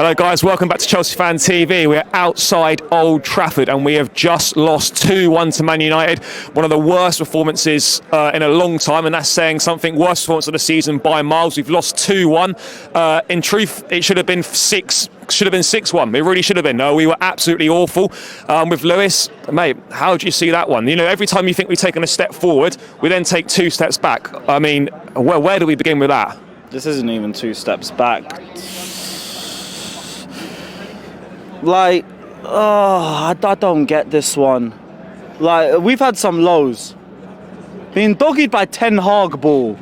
Hello guys, welcome back to Chelsea Fan TV. We're outside Old Trafford and we have just lost 2-1 to Man United. One of the worst performances in a long time, and that's saying something. Worst performance of the season by miles. We've lost 2-1. In truth, it should have been 6-1. It really should have been. No, we were absolutely awful. With Lewis, mate, how do you see that one? You know, every time you think we've taken a step forward, we then take 2 steps back. I mean, where do we begin with that? This isn't even 2 steps back. Like, I don't get this one. Like, we've had some lows. Being doggied by Ten Hag ball.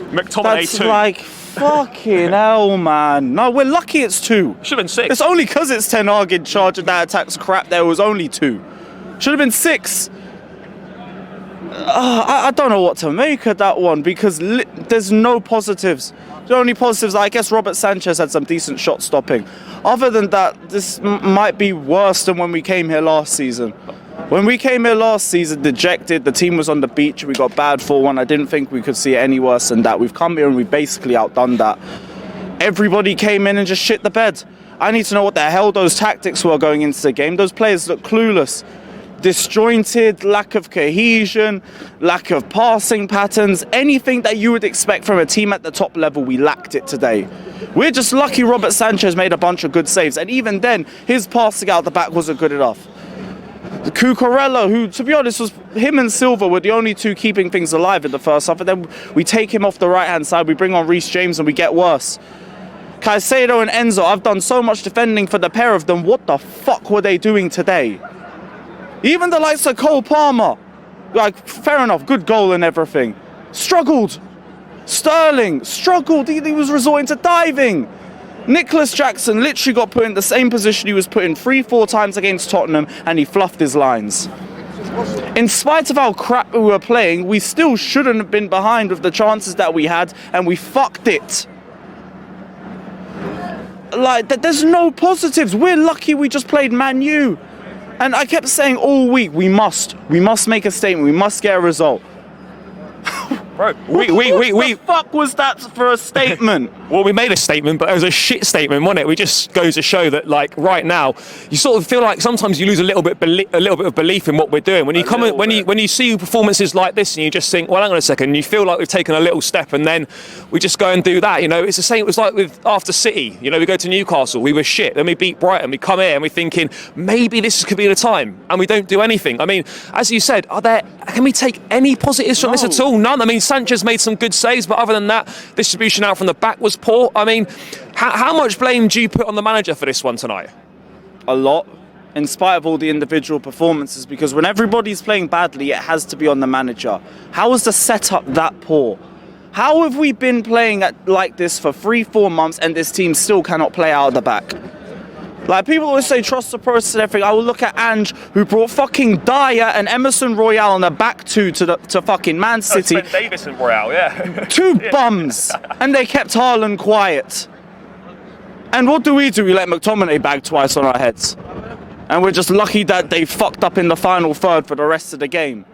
McTominay That's too. like, fucking hell, man. No, we're lucky it's 2. Should have been 6. It's only because it's Ten Hag in charge of that attack's crap there was only 2. Should have been 6. I don't know what to make of that one because there's no positives. The only positives, I guess Robert Sanchez had some decent shot stopping. Other than that, this might be worse than when we came here last season. When we came here last season, dejected, the team was on the beach, we got bad 4-1. I didn't think we could see it any worse than that. We've come here and we've basically outdone that. Everybody came in and just shit the bed. I need to know what the hell those tactics were going into the game. Those players look clueless. Disjointed, lack of cohesion, lack of passing patterns, anything that you would expect from a team at the top level, we lacked it today. We're just lucky Robert Sanchez made a bunch of good saves, and even then, his passing out the back wasn't good enough. Cucurella, who, to be honest, was him and Silva were the only 2 keeping things alive in the first half, and then we take him off the right-hand side, we bring on Reece James, and we get worse. Caicedo and Enzo, I've done so much defending for the pair of them, what the fuck were they doing today? Even the likes of Cole Palmer, like, fair enough, good goal and everything. Struggled. Sterling struggled. He was resorting to diving. Nicholas Jackson literally got put in the same position he was put in 3-4 times against Tottenham, and he fluffed his lines. In spite of how crap we were playing, we still shouldn't have been behind with the chances that we had, and we fucked it. Like, there's no positives. We're lucky we just played Man U. And I kept saying all week, we must make a statement, we must get a result. Bro, what the fuck was that for a statement? Well, we made a statement, but it was a shit statement, wasn't it? We just go to show that, like, right now, you sort of feel like sometimes you lose a little bit of belief in what we're doing. When you see performances like this, and you just think, well, hang on a second, you feel like we've taken a little step, and then we just go and do that. You know, it's the same. It was like with after City. You know, we go to Newcastle, we were shit, then we beat Brighton, we come here and we're thinking maybe this could be the time, and we don't do anything. I mean, as you said, can we take any positives from this at all? None. I mean, Sanchez made some good saves, but other than that, distribution out from the back was poor. I mean, how much blame do you put on the manager for this one tonight? A lot, in spite of all the individual performances, because when everybody's playing badly, it has to be on the manager. How was the setup that poor? How have we been playing like this for 3-4 months and this team still cannot play out of the back? Like, people always say trust the process and everything. I will look at Ange, who brought fucking Dyer and Emerson Royale on the back to fucking Man City. Ben Davis and Royale, yeah. 2 bums, and they kept Haaland quiet. And what do? We let McTominay bag twice on our heads. And we're just lucky that they fucked up in the final third for the rest of the game.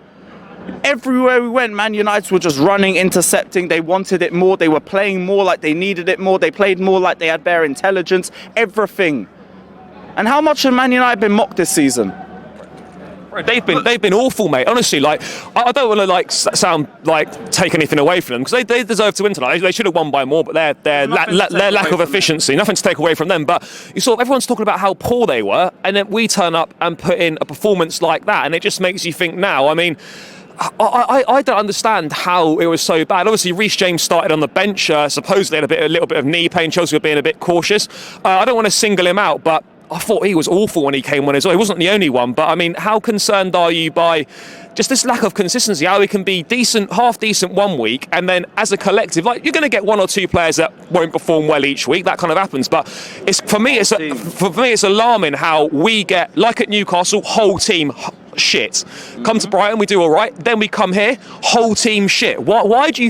Everywhere we went, Man United were just running, intercepting. They wanted it more. They were playing more like they needed it more. They played more like they had better intelligence. Everything. And how much have Man United been mocked this season? They've been awful, mate. Honestly, like, I don't want to sound like take anything away from them, because they deserve to win tonight. They should have won by more, but their lack of efficiency, nothing to take away from them. But you sort of, everyone's talking about how poor they were, and then we turn up and put in a performance like that, and it just makes you think now. I mean, I don't understand how it was so bad. Obviously, Reece James started on the bench. Supposedly had a little bit of knee pain. Chelsea were being a bit cautious. I don't want to single him out, but I thought he was awful when he came on as well. He wasn't the only one, but I mean, how concerned are you by just this lack of consistency? How we can be decent, half decent one week, and then as a collective, like, you're going to get 1 or 2 players that won't perform well each week. That kind of happens. But for me, it's alarming how we get, like at Newcastle, whole team shit. Come to Brighton, we do all right. Then we come here, whole team shit. What do you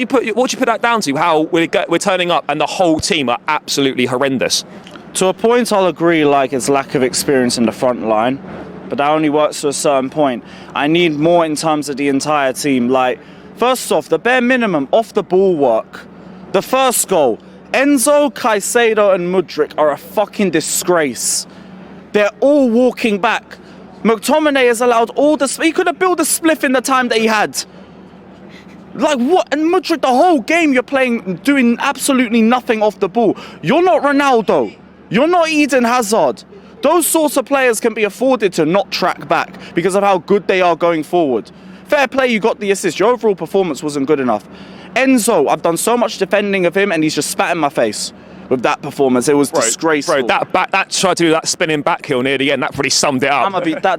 put that down to? How we're turning up and the whole team are absolutely horrendous. To a point, I'll agree, like, it's lack of experience in the front line, but that only works to a certain point. I need more in terms of the entire team. Like, first off, the bare minimum off the ball work. The first goal, Enzo, Caicedo and Mudryk are a fucking disgrace. They're all walking back. McTominay has allowed all the... He could have built a spliff in the time that he had. Like, what? And Mudryk, the whole game you're playing, doing absolutely nothing off the ball. You're not Ronaldo. You're not Eden Hazard. Those sorts of players can be afforded to not track back because of how good they are going forward. Fair play, you got the assist. Your overall performance wasn't good enough. Enzo, I've done so much defending of him and he's just spat in my face with that performance. It was disgraceful. Bro, that tried to do that spinning back heel near the end, that probably summed it up.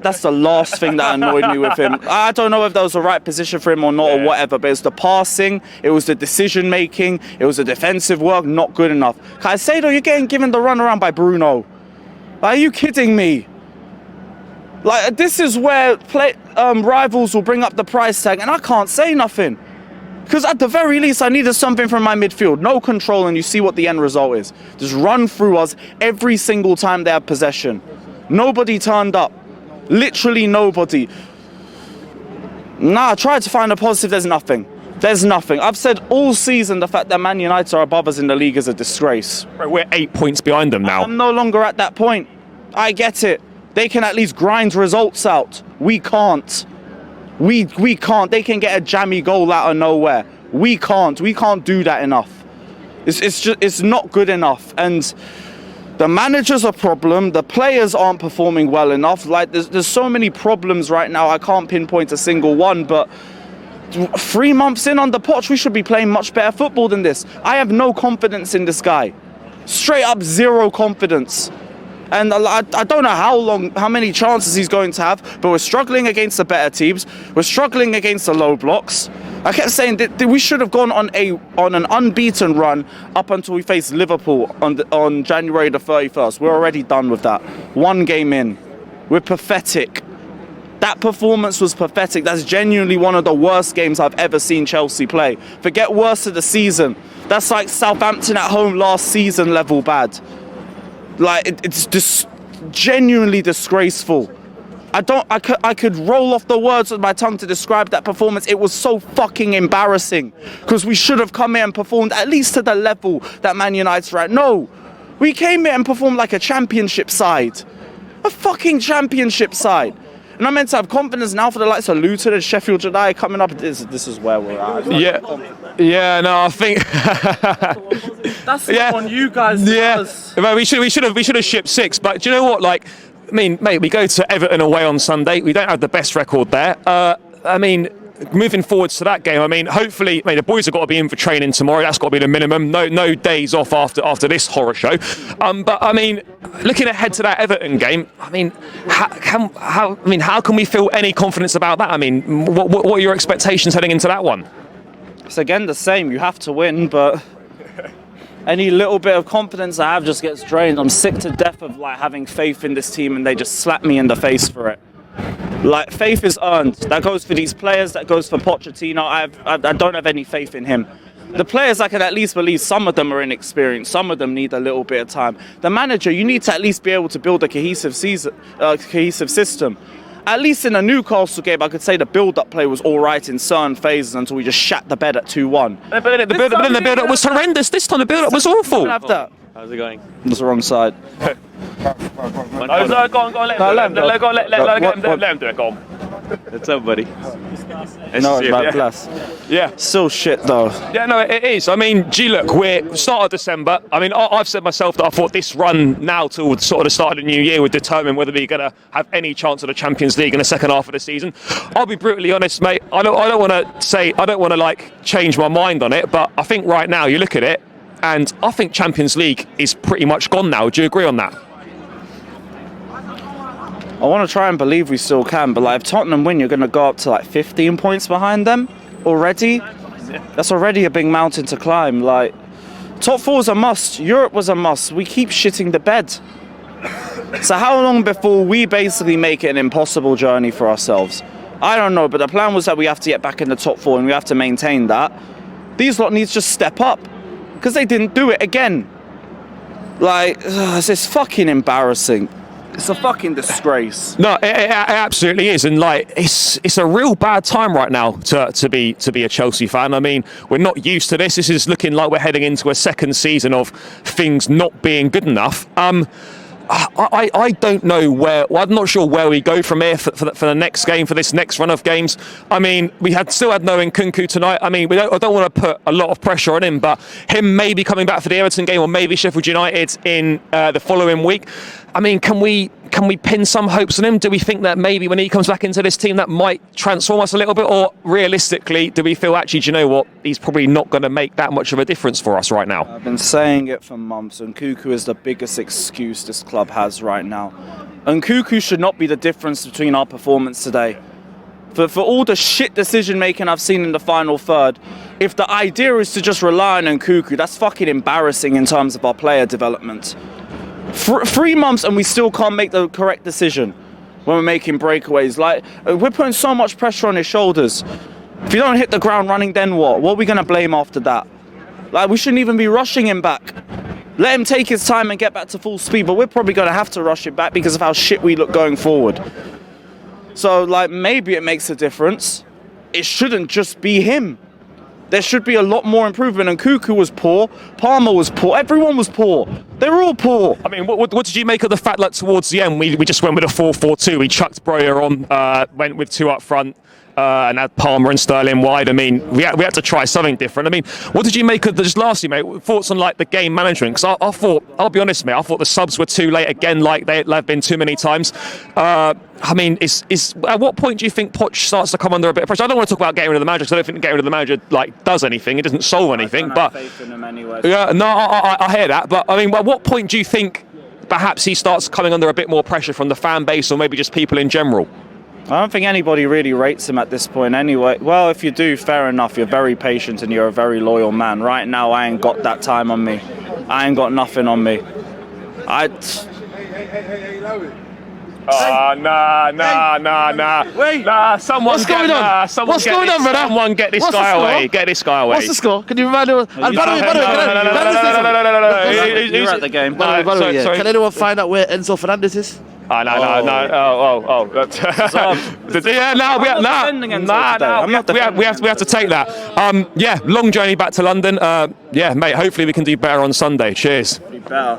That's the last thing that annoyed me with him. I don't know if that was the right position for him or not or whatever, but it's the passing, it was the decision making, it was the defensive work, not good enough. Caicedo, you're getting given the run around by Bruno. Are you kidding me? Like, this is where rivals will bring up the price tag and I can't say nothing. Because at the very least, I needed something from my midfield. No control, and you see what the end result is. Just run through us every single time they have possession. Nobody turned up. Literally nobody. Nah, I tried to find a positive. There's nothing. There's nothing. I've said all season the fact that Man United are above us in the league is a disgrace. Bro, we're 8 points behind them now. I'm no longer at that point. I get it. They can at least grind results out. We can't. We can't. They can get a jammy goal out of nowhere. We can't. We can't do that enough. It's not good enough. And the manager's a problem. The players aren't performing well enough. Like, there's so many problems right now. I can't pinpoint a single one, but 3 months in on the Poch, we should be playing much better football than this. I have no confidence in this guy. Straight up zero confidence. And I don't know how many chances he's going to have, but we're struggling against the better teams. We're struggling against the low blocks. I kept saying that we should have gone on an unbeaten run up until we faced Liverpool on January the 31st. We're already done with that. 1 game in. We're pathetic. That performance was pathetic. That's genuinely one of the worst games I've ever seen Chelsea play. Forget worst of the season. That's like Southampton at home last season level bad. Like, it's just genuinely disgraceful. I could roll off the words with my tongue to describe that performance. It was so fucking embarrassing because we should have come here and performed at least to the level that Man United's at. No, we came here and performed like a championship side. A fucking championship side. And I'm meant to have confidence now for the likes of Luton and Sheffield United coming up. This is where we're at. Yeah, no, I think that's on you guys. Yeah, we should have shipped 6. But do you know what? Like, I mean, mate, we go to Everton away on Sunday. We don't have the best record there. I mean, moving forwards to that game, I mean, hopefully, mate, the boys have got to be in for training tomorrow. That's got to be the minimum. No days off after this horror show. But I mean, looking ahead to that Everton game, I mean, how can we feel any confidence about that? I mean, what are your expectations heading into that one? It's again the same. You have to win, but any little bit of confidence I have just gets drained. I'm sick to death of like having faith in this team, and they just slap me in the face for it. Like, faith is earned. That goes for these players. That goes for Pochettino. I don't have any faith in him. The players, I can at least believe some of them are inexperienced. Some of them need a little bit of time. The manager, you need to at least be able to build a cohesive system. At least in a Newcastle game, I could say the build-up play was all right in certain phases until we just shat the bed at 2-1. But then the build-up was horrendous. This time the build-up was awful. Have that. How's it going? That's the wrong side. Go on, let him do it, go on. What's up, buddy? No, it's my bless. Yeah. Still shit, though. Yeah, no, it is. I mean, look, we're start of December. I mean, I've said myself that I thought this run now till sort of the start of the new year would determine whether we're going to have any chance of the Champions League in the second half of the season. I'll be brutally honest, mate. I don't want to like change my mind on it, but I think right now you look at it, and I think Champions League is pretty much gone now. Do you agree on that? I want to try and believe we still can, but like if Tottenham win, you're going to go up to like 15 points behind them already. That's already a big mountain to climb. Like, top 4 is a must. Europe was a must. We keep shitting the bed. So how long before we basically make it an impossible journey for ourselves? I don't know, but the plan was that we have to get back in the top 4 and we have to maintain that. These lot need to just step up because they didn't do it again. Like, it's fucking embarrassing. It's a fucking disgrace. No, it absolutely is, and like it's a real bad time right now to be a Chelsea fan. I mean, we're not used to this. This is looking like we're heading into a second season of things not being good enough. I don't know where. Well, I'm not sure where we go from here for the next game, for this next run of games. I mean, we still had no Nkunku tonight. I mean, I don't want to put a lot of pressure on him, but him maybe coming back for the Everton game or maybe Sheffield United in the following week. I mean, can we pin some hopes on him? Do we think that maybe when he comes back into this team that might transform us a little bit, or realistically, do we feel actually, do you know what, he's probably not going to make that much of a difference for us right now? I've been saying it for months. Nkunku is the biggest excuse this club has right now. Nkunku should not be the difference between our performance today. For all the shit decision making I've seen in the final third, if the idea is to just rely on Nkunku, that's fucking embarrassing in terms of our player development. 3 months and we still can't make the correct decision when we're making breakaways. Like, we're putting so much pressure on his shoulders. If you don't hit the ground running, then what? What are we going to blame after that? Like, we shouldn't even be rushing him back. Let him take his time and get back to full speed, but we're probably going to have to rush it back because of how shit we look going forward. So, like, maybe it makes a difference. It shouldn't just be him. There should be a lot more improvement. And Nkunku was poor, Palmer was poor, everyone was poor. They were all poor. I mean, what did you make of the fact that towards the end we just went with a 4-4-2? We chucked Breuer on, went with 2 up front, and had Palmer and Sterling wide. I mean, we had to try something different. I mean, what did you make of just lastly, mate? Thoughts on like the game management? Because I thought, I'll be honest, mate, I thought the subs were too late again, like they've been too many times. I mean, at what point do you think Poch starts to come under a bit of pressure? I don't want to talk about getting rid of the manager because I don't think getting rid of the manager like does anything. It doesn't solve anything. I But don't have faith in him anyway. yeah, no, I hear that. But I mean, at what point do you think perhaps he starts coming under a bit more pressure from the fan base or maybe just people in general? I don't think anybody really rates him at this point anyway. Well, if you do, fair enough. You're very patient and you're a very loyal man. Right now, I ain't got that time on me. I ain't got nothing on me. Nah. Wait. Nah, someone What's going on? What's going on, brother? Someone get this What's guy the score? away. Get this guy away. What's the score? Can you remind me? And by the way, You were at the game. by the way, sorry. can anyone find out where Enzo Fernandez is? No. Yeah, we have to take that. Yeah, long journey back to London. Yeah, mate. Hopefully we can do better on Sunday. Cheers. Be better.